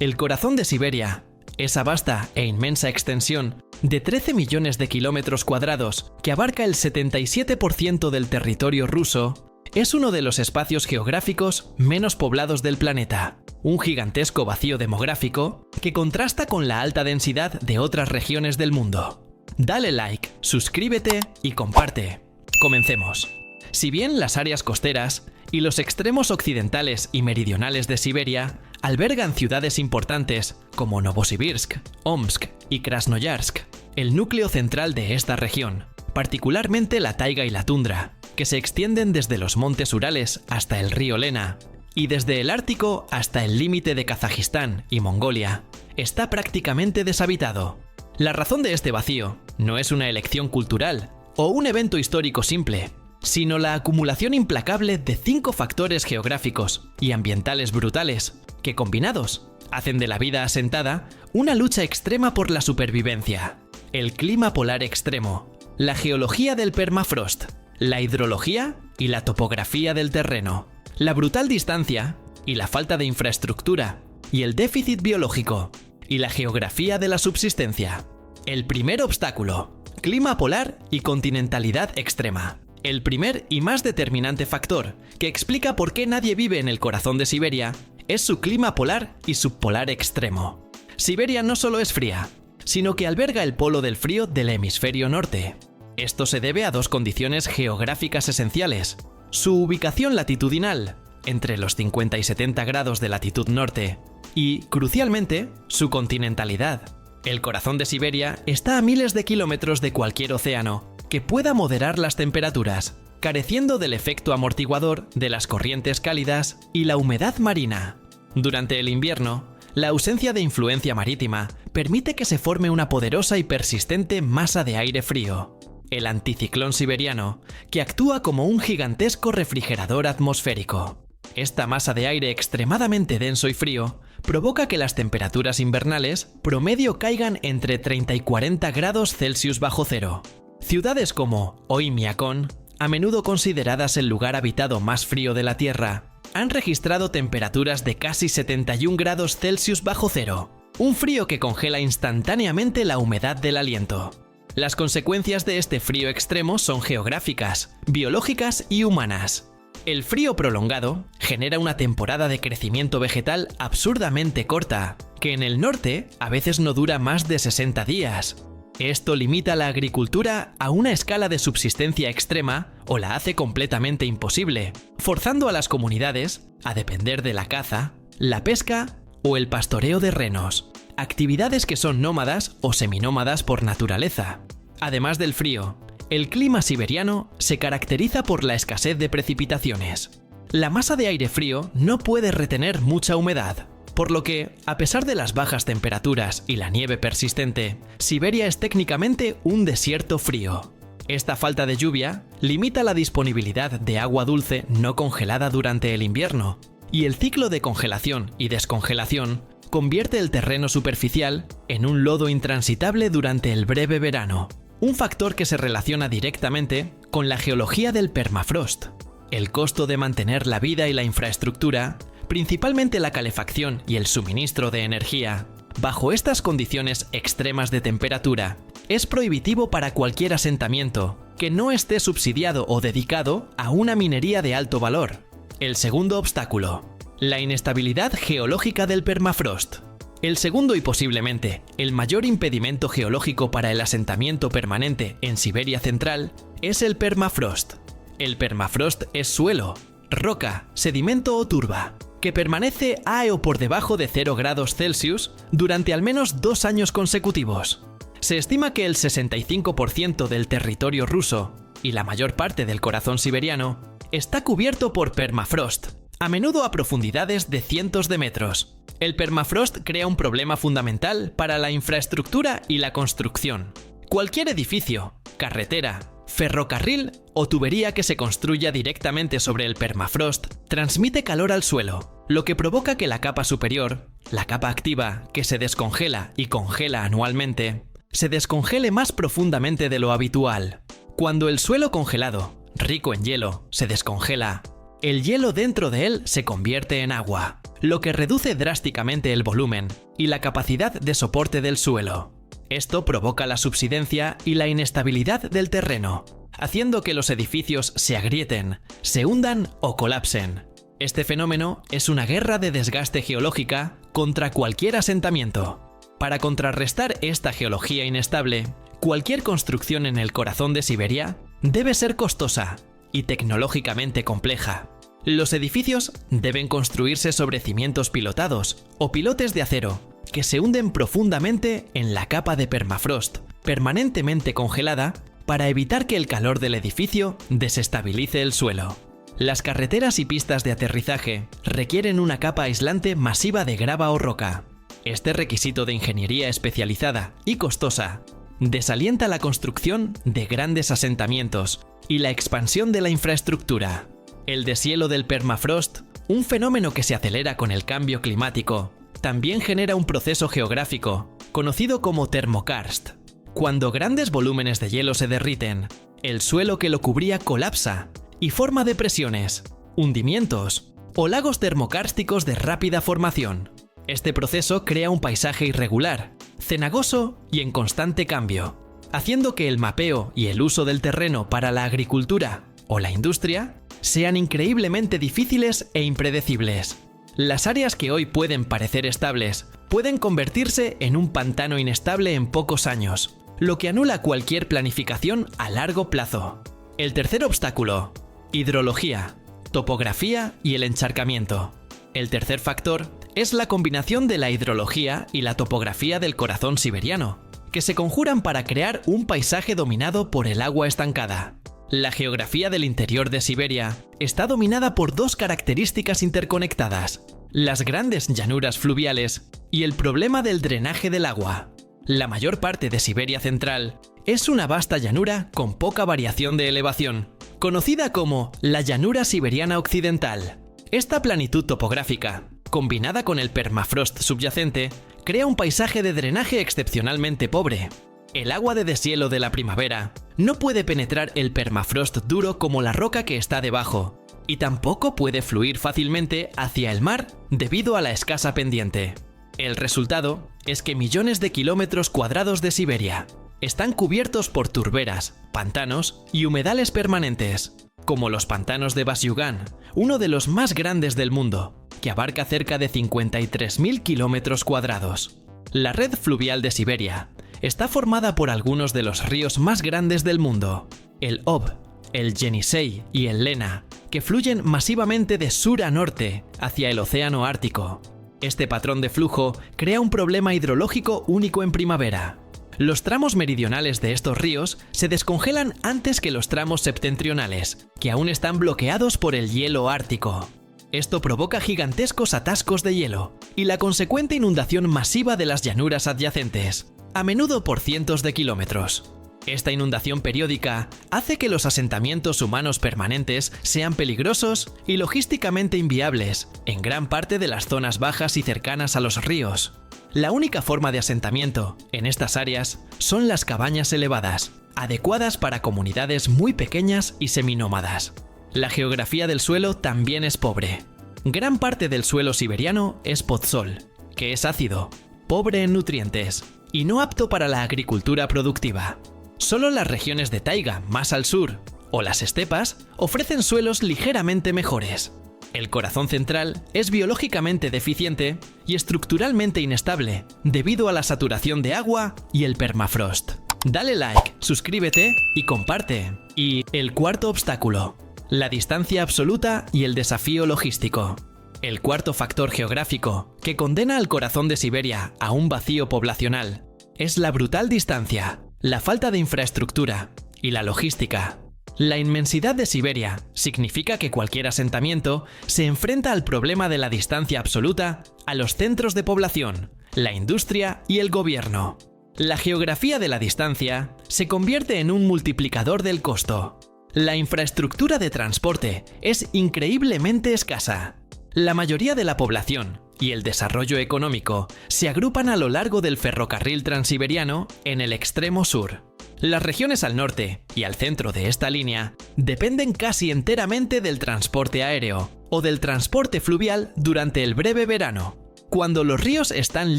El corazón de Siberia, esa vasta e inmensa extensión de 13 millones de kilómetros cuadrados que abarca el 77% del territorio ruso, es uno de los espacios geográficos menos poblados del planeta. Un gigantesco vacío demográfico que contrasta con la alta densidad de otras regiones del mundo. Dale like, suscríbete y comparte. Comencemos. Si bien las áreas costeras y los extremos occidentales y meridionales de Siberia albergan ciudades importantes como Novosibirsk, Omsk y Krasnoyarsk, el núcleo central de esta región, particularmente la taiga y la tundra, que se extienden desde los montes Urales hasta el río Lena, y desde el Ártico hasta el límite de Kazajistán y Mongolia, está prácticamente deshabitado. La razón de este vacío no es una elección cultural o un evento histórico simple, sino la acumulación implacable de 5 factores geográficos y ambientales brutales que, combinados, hacen de la vida asentada una lucha extrema por la supervivencia. El clima polar extremo, la geología del permafrost, la hidrología y la topografía del terreno, la brutal distancia y la falta de infraestructura y el déficit biológico y la geografía de la subsistencia. El primer obstáculo, clima polar y continentalidad extrema. El primer y más determinante factor que explica por qué nadie vive en el corazón de Siberia es su clima polar y subpolar extremo. Siberia no solo es fría, sino que alberga el polo del frío del hemisferio norte. Esto se debe a 2 condiciones geográficas esenciales: su ubicación latitudinal, entre los 50 y 70 grados de latitud norte, y, crucialmente, su continentalidad. El corazón de Siberia está a miles de kilómetros de cualquier océano que pueda moderar las temperaturas, careciendo del efecto amortiguador de las corrientes cálidas y la humedad marina. Durante el invierno, la ausencia de influencia marítima permite que se forme una poderosa y persistente masa de aire frío, el anticiclón siberiano, que actúa como un gigantesco refrigerador atmosférico. Esta masa de aire extremadamente denso y frío provoca que las temperaturas invernales promedio caigan entre 30 y 40 grados Celsius bajo cero. Ciudades como Oymyakon, a menudo consideradas el lugar habitado más frío de la Tierra, han registrado temperaturas de casi 71 grados Celsius bajo cero, un frío que congela instantáneamente la humedad del aliento. Las consecuencias de este frío extremo son geográficas, biológicas y humanas. El frío prolongado genera una temporada de crecimiento vegetal absurdamente corta, que en el norte a veces no dura más de 60 días. Esto limita la agricultura a una escala de subsistencia extrema o la hace completamente imposible, forzando a las comunidades a depender de la caza, la pesca o el pastoreo de renos, actividades que son nómadas o seminómadas por naturaleza. Además del frío, el clima siberiano se caracteriza por la escasez de precipitaciones. La masa de aire frío no puede retener mucha humedad, por lo que, a pesar de las bajas temperaturas y la nieve persistente, Siberia es técnicamente un desierto frío. Esta falta de lluvia limita la disponibilidad de agua dulce no congelada durante el invierno, y el ciclo de congelación y descongelación convierte el terreno superficial en un lodo intransitable durante el breve verano, un factor que se relaciona directamente con la geología del permafrost. El costo de mantener la vida y la infraestructura, principalmente la calefacción y el suministro de energía, bajo estas condiciones extremas de temperatura, es prohibitivo para cualquier asentamiento que no esté subsidiado o dedicado a una minería de alto valor. El segundo obstáculo, la inestabilidad geológica del permafrost. El segundo y posiblemente el mayor impedimento geológico para el asentamiento permanente en Siberia central es el permafrost. El permafrost es suelo, roca, sedimento o turba, que permanece a o por debajo de 0 grados Celsius durante al menos 2 años consecutivos. Se estima que el 65% del territorio ruso y la mayor parte del corazón siberiano está cubierto por permafrost, a menudo a profundidades de cientos de metros. El permafrost crea un problema fundamental para la infraestructura y la construcción. Cualquier edificio, carretera, ferrocarril o tubería que se construya directamente sobre el permafrost transmite calor al suelo, lo que provoca que la capa superior, la capa activa, que se descongela y congela anualmente, se descongele más profundamente de lo habitual. Cuando el suelo congelado, rico en hielo, se descongela, el hielo dentro de él se convierte en agua. lo que reduce drásticamente el volumen y la capacidad de soporte del suelo. Esto provoca la subsidencia y la inestabilidad del terreno, haciendo que los edificios se agrieten, se hundan o colapsen. Este fenómeno es una guerra de desgaste geológica contra cualquier asentamiento. Para contrarrestar esta geología inestable, cualquier construcción en el corazón de Siberia debe ser costosa y tecnológicamente compleja. Los edificios deben construirse sobre cimientos pilotados o pilotes de acero que se hunden profundamente en la capa de permafrost, permanentemente congelada, para evitar que el calor del edificio desestabilice el suelo. Las carreteras y pistas de aterrizaje requieren una capa aislante masiva de grava o roca. Este requisito de ingeniería especializada y costosa desalienta la construcción de grandes asentamientos y la expansión de la infraestructura. El deshielo del permafrost, un fenómeno que se acelera con el cambio climático, también genera un proceso geográfico conocido como termokarst. Cuando grandes volúmenes de hielo se derriten, el suelo que lo cubría colapsa y forma depresiones, hundimientos o lagos termokársticos de rápida formación. Este proceso crea un paisaje irregular, cenagoso y en constante cambio, haciendo que el mapeo y el uso del terreno para la agricultura o la industria sean increíblemente difíciles e impredecibles. Las áreas que hoy pueden parecer estables pueden convertirse en un pantano inestable en pocos años, lo que anula cualquier planificación a largo plazo. El tercer obstáculo: hidrología, topografía y el encharcamiento. El tercer factor es la combinación de la hidrología y la topografía del corazón siberiano, que se conjuran para crear un paisaje dominado por el agua estancada. La geografía del interior de Siberia está dominada por dos características interconectadas: las grandes llanuras fluviales y el problema del drenaje del agua. La mayor parte de Siberia central es una vasta llanura con poca variación de elevación, conocida como la llanura siberiana occidental. Esta planitud topográfica, combinada con el permafrost subyacente, crea un paisaje de drenaje excepcionalmente pobre. El agua de deshielo de la primavera no puede penetrar el permafrost duro como la roca que está debajo, y tampoco puede fluir fácilmente hacia el mar debido a la escasa pendiente. El resultado es que millones de kilómetros cuadrados de Siberia están cubiertos por turberas, pantanos y humedales permanentes, como los pantanos de Vasyugan, uno de los más grandes del mundo, que abarca cerca de 53.000 kilómetros cuadrados. La red fluvial de Siberia está formada por algunos de los ríos más grandes del mundo: el Ob, el Yenisei y el Lena, que fluyen masivamente de sur a norte hacia el océano Ártico. Este patrón de flujo crea un problema hidrológico único en primavera. Los tramos meridionales de estos ríos se descongelan antes que los tramos septentrionales, que aún están bloqueados por el hielo ártico. Esto provoca gigantescos atascos de hielo y la consecuente inundación masiva de las llanuras adyacentes, a menudo por cientos de kilómetros. Esta inundación periódica hace que los asentamientos humanos permanentes sean peligrosos y logísticamente inviables en gran parte de las zonas bajas y cercanas a los ríos. La única forma de asentamiento en estas áreas son las cabañas elevadas, adecuadas para comunidades muy pequeñas y seminómadas. La geografía del suelo también es pobre. Gran parte del suelo siberiano es podzol, que es ácido, pobre en nutrientes y no apto para la agricultura productiva. Solo las regiones de taiga más al sur o las estepas ofrecen suelos ligeramente mejores. El corazón central es biológicamente deficiente y estructuralmente inestable debido a la saturación de agua y el permafrost. Dale like, suscríbete y comparte. Y el cuarto obstáculo: la distancia absoluta y el desafío logístico. El cuarto factor geográfico que condena al corazón de Siberia a un vacío poblacional es la brutal distancia, la falta de infraestructura y la logística. La inmensidad de Siberia significa que cualquier asentamiento se enfrenta al problema de la distancia absoluta a los centros de población, la industria y el gobierno. La geografía de la distancia se convierte en un multiplicador del costo. La infraestructura de transporte es increíblemente escasa. La mayoría de la población y el desarrollo económico se agrupan a lo largo del ferrocarril transiberiano en el extremo sur. Las regiones al norte y al centro de esta línea dependen casi enteramente del transporte aéreo, o del transporte fluvial durante el breve verano, cuando los ríos están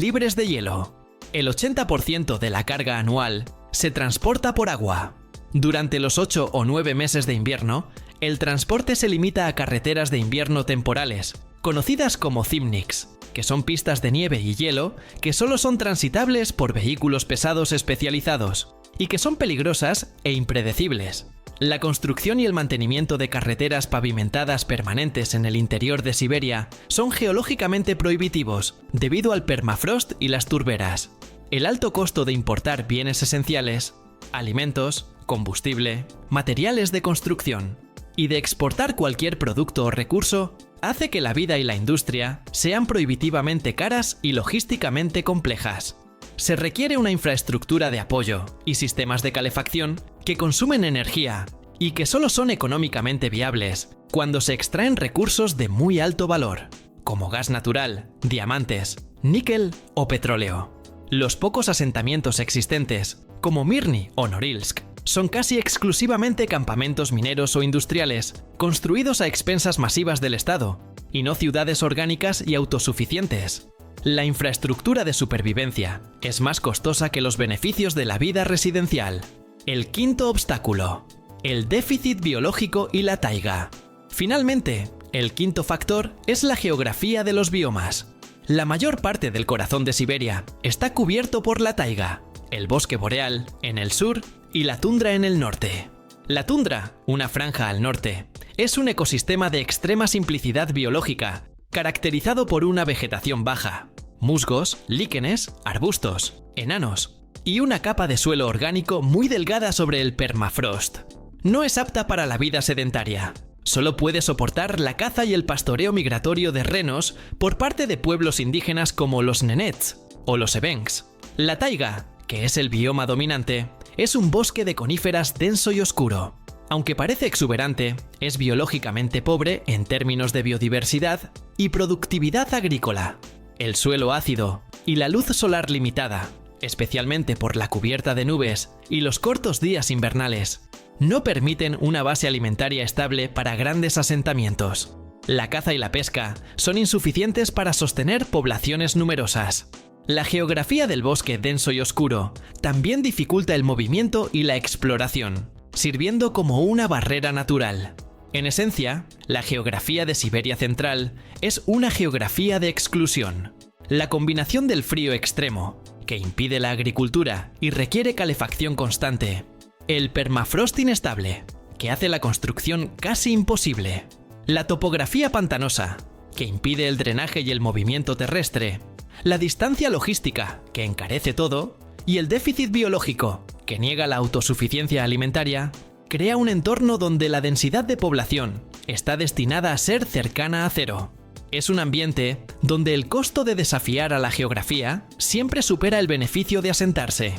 libres de hielo. El 80% de la carga anual se transporta por agua. Durante los 8 o 9 meses de invierno, el transporte se limita a carreteras de invierno temporales, conocidas como zimniks, que son pistas de nieve y hielo que solo son transitables por vehículos pesados especializados y que son peligrosas e impredecibles. La construcción y el mantenimiento de carreteras pavimentadas permanentes en el interior de Siberia son geológicamente prohibitivos debido al permafrost y las turberas. El alto costo de importar bienes esenciales, alimentos, combustible, materiales de construcción y de exportar cualquier producto o recurso hace que la vida y la industria sean prohibitivamente caras y logísticamente complejas. Se requiere una infraestructura de apoyo y sistemas de calefacción que consumen energía y que solo son económicamente viables cuando se extraen recursos de muy alto valor, como gas natural, diamantes, níquel o petróleo. Los pocos asentamientos existentes, como Mirny o Norilsk, son casi exclusivamente campamentos mineros o industriales, construidos a expensas masivas del Estado, y no ciudades orgánicas y autosuficientes. La infraestructura de supervivencia es más costosa que los beneficios de la vida residencial. El quinto obstáculo: el déficit biológico y la taiga. Finalmente, el quinto factor es la geografía de los biomas. La mayor parte del corazón de Siberia está cubierto por la taiga, el bosque boreal en el sur y la tundra en el norte. La tundra, una franja al norte, es un ecosistema de extrema simplicidad biológica, caracterizado por una vegetación baja, musgos, líquenes, arbustos, enanos y una capa de suelo orgánico muy delgada sobre el permafrost. No es apta para la vida sedentaria. Solo puede soportar la caza y el pastoreo migratorio de renos por parte de pueblos indígenas como los nenets o los evenks. La taiga, que es el bioma dominante, es un bosque de coníferas denso y oscuro. Aunque parece exuberante, es biológicamente pobre en términos de biodiversidad y productividad agrícola. El suelo ácido y la luz solar limitada, especialmente por la cubierta de nubes y los cortos días invernales, no permiten una base alimentaria estable para grandes asentamientos. La caza y la pesca son insuficientes para sostener poblaciones numerosas. La geografía del bosque denso y oscuro también dificulta el movimiento y la exploración, sirviendo como una barrera natural. En esencia, la geografía de Siberia Central es una geografía de exclusión. La combinación del frío extremo, que impide la agricultura y requiere calefacción constante, el permafrost inestable, que hace la construcción casi imposible, la topografía pantanosa, que impide el drenaje y el movimiento terrestre, la distancia logística, que encarece todo, y el déficit biológico, que niega la autosuficiencia alimentaria, crea un entorno donde la densidad de población está destinada a ser cercana a cero. Es un ambiente donde el costo de desafiar a la geografía siempre supera el beneficio de asentarse.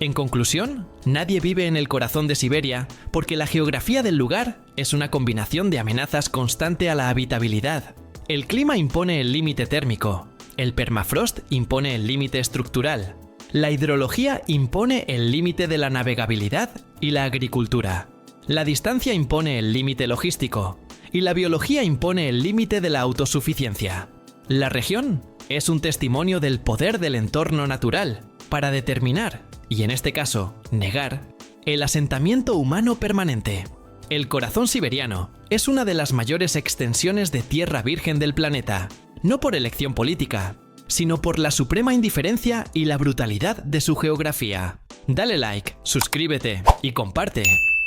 En conclusión, nadie vive en el corazón de Siberia porque la geografía del lugar es una combinación de amenazas constante a la habitabilidad. El clima impone el límite térmico, el permafrost impone el límite estructural, la hidrología impone el límite de la navegabilidad y la agricultura, la distancia impone el límite logístico y la biología impone el límite de la autosuficiencia. La región es un testimonio del poder del entorno natural para determinar, y en este caso, negar, el asentamiento humano permanente. El corazón siberiano es una de las mayores extensiones de tierra virgen del planeta, no por elección política, sino por la suprema indiferencia y la brutalidad de su geografía. Dale like, suscríbete y comparte.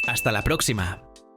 Hasta la próxima.